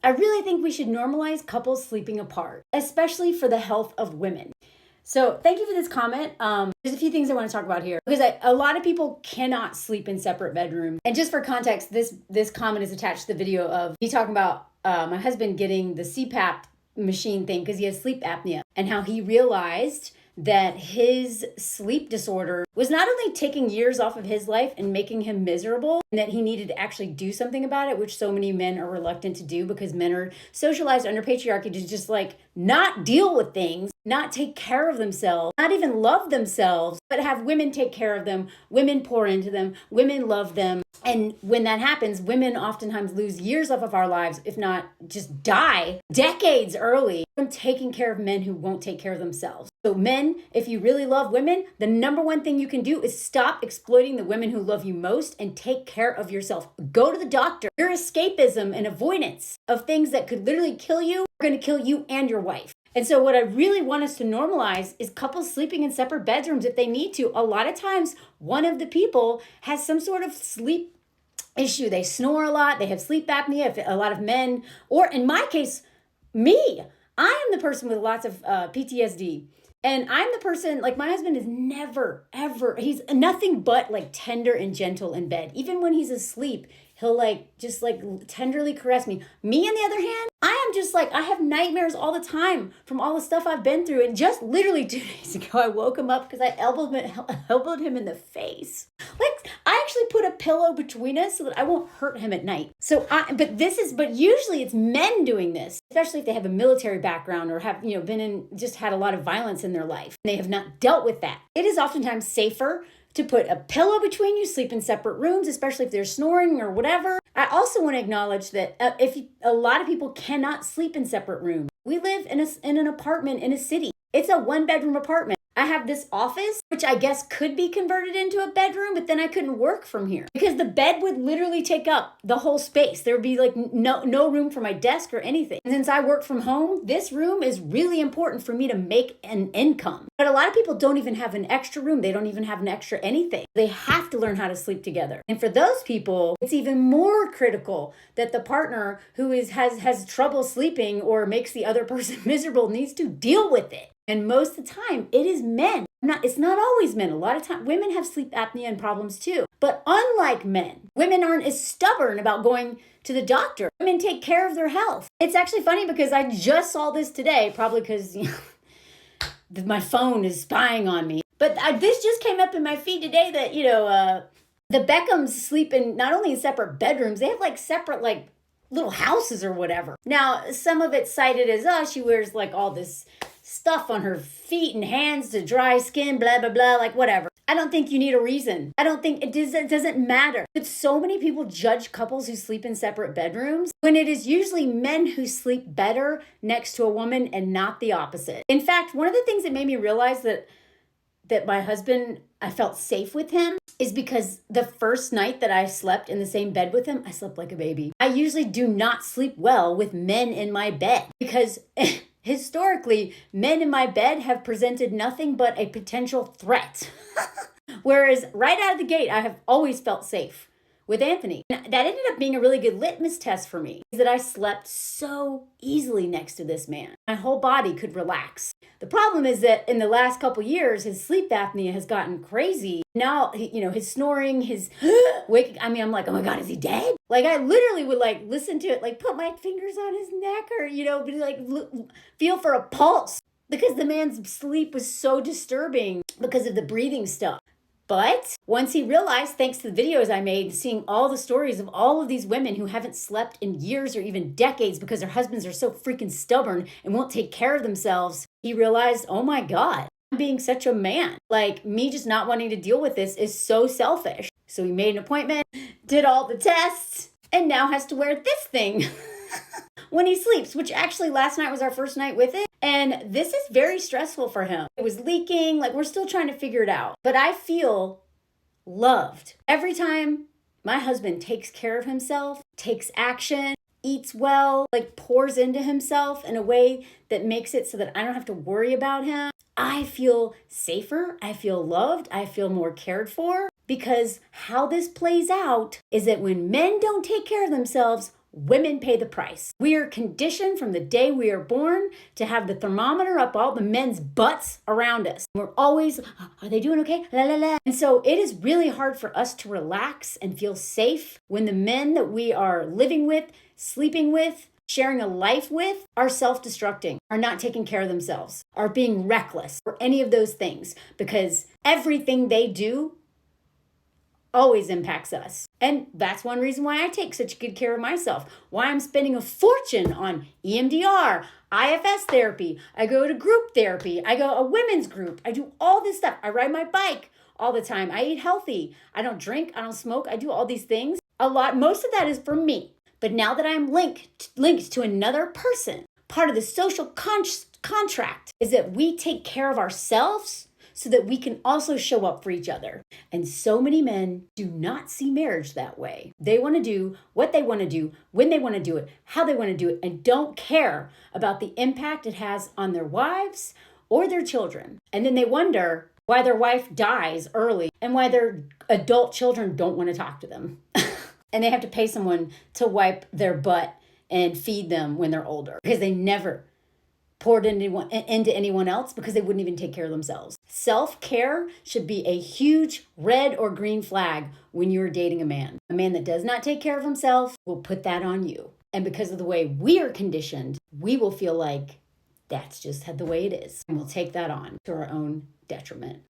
I really think we should normalize couples sleeping apart, especially for the health of women. So thank you for this comment. There's a few things I want to talk about here because a lot of people cannot sleep in separate bedrooms. And just for context, this comment is attached to the video of me talking about my husband getting the CPAP machine thing because he has sleep apnea and how he realized that his sleep disorder was not only taking years off of his life and making him miserable, and that he needed to actually do something about it, which so many men are reluctant to do because men are socialized under patriarchy to just like not deal with things, not take care of themselves, not even love themselves, but have women take care of them, women pour into them, women love them. And when that happens, women oftentimes lose years off of our lives, if not just die decades early from taking care of men who won't take care of themselves. So men, if you really love women, the number one thing you can do is stop exploiting the women who love you most and take care of yourself. Go to the doctor. Your escapism and avoidance of things that could literally kill you are going to kill you and your wife. And so what I really want us to normalize is couples sleeping in separate bedrooms if they need to. A lot of times, one of the people has some sort of sleep issue. They snore a lot. They have sleep apnea. If a lot of men, or in my case, me, I am the person with lots of PTSD. And I'm the person, like my husband is never, ever, he's nothing but like tender and gentle in bed. Even when he's asleep, he'll like just like tenderly caress me. Me, on the other hand, I am just like, I have nightmares all the time from all the stuff I've been through. And just literally 2 days ago, I woke him up because I elbowed him in the face. Like I actually put a pillow between us so that I won't hurt him at night. But usually it's men doing this, especially if they have a military background or have, just had a lot of violence in their life. They have not dealt with that. It is oftentimes safer to put a pillow between you, sleep in separate rooms, especially if they're snoring or whatever. I also want to acknowledge that a lot of people cannot sleep in separate rooms. We live in an apartment in a city. It's a 1-bedroom apartment. I have this office, which I guess could be converted into a bedroom, but then I couldn't work from here because the bed would literally take up the whole space. There would be like no room for my desk or anything. And since I work from home, this room is really important for me to make an income. But a lot of people don't even have an extra room. They don't even have an extra anything. They have to learn how to sleep together. And for those people, it's even more critical that the partner who has trouble sleeping or makes the other person miserable needs to deal with it. And most of the time, it is men. It's not always men. A lot of times, women have sleep apnea and problems too. But unlike men, women aren't as stubborn about going to the doctor. Women take care of their health. It's actually funny because I just saw this today, probably because my phone is spying on me. But this just came up in my feed today that, the Beckhams sleep in not only in separate bedrooms, they have like separate like little houses or whatever. Now, some of it's cited as, she wears like all this stuff on her feet and hands to dry skin, blah, blah, blah, like whatever. I don't think you need a reason. I don't think it doesn't matter. But so many people judge couples who sleep in separate bedrooms when it is usually men who sleep better next to a woman and not the opposite. In fact, one of the things that made me realize that my husband, I felt safe with him is because the first night that I slept in the same bed with him, I slept like a baby. I usually do not sleep well with men in my bed because historically, men in my bed have presented nothing but a potential threat. Whereas right out of the gate, I have always felt safe with Anthony. That ended up being a really good litmus test for me, is that I slept so easily next to this man. My whole body could relax. The problem is that in the last couple years, his sleep apnea has gotten crazy. Now, his snoring, his waking, I'm like, oh my God, is he dead? Like I literally would like listen to it, like put my fingers on his neck or, but like feel for a pulse because the man's sleep was so disturbing because of the breathing stuff. But once he realized, thanks to the videos I made, seeing all the stories of all of these women who haven't slept in years or even decades because their husbands are so freaking stubborn and won't take care of themselves, he realized, oh my God, I'm being such a man. Like me just not wanting to deal with this is so selfish. So he made an appointment, did all the tests, and now has to wear this thing when he sleeps, which actually last night was our first night with it. And this is very stressful for him. It was leaking, like we're still trying to figure it out. But I feel loved. Every time my husband takes care of himself, takes action, eats well, like pours into himself in a way that makes it so that I don't have to worry about him, I feel safer, I feel loved, I feel more cared for. Because how this plays out is that when men don't take care of themselves, women pay the price. We are conditioned from the day we are born to have the thermometer up all the men's butts around us. We're always, are they doing okay? La, la, la. And so it is really hard for us to relax and feel safe when the men that we are living with, sleeping with, sharing a life with are self-destructing, are not taking care of themselves, are being reckless, or any of those things, because everything they do always impacts us. And that's one reason why I take such good care of myself, why I'm spending a fortune on EMDR, IFS therapy, I go to group therapy, I go a women's group, I do all this stuff, I ride my bike all the time, I eat healthy, I don't drink, I don't smoke, I do all these things. Most of that is for me. But now that I'm linked to another person, part of the social contract is that we take care of ourselves so that we can also show up for each other. And so many men do not see marriage that way. They want to do what they want to do, when they want to do it, how they want to do it, and don't care about the impact it has on their wives or their children. And then they wonder why their wife dies early and why their adult children don't want to talk to them. And they have to pay someone to wipe their butt and feed them when they're older because they never poured into anyone else because they wouldn't even take care of themselves. Self-care should be a huge red or green flag when you're dating a man. A man that does not take care of himself will put that on you. And because of the way we are conditioned, we will feel like that's just the way it is. And we'll take that on to our own detriment.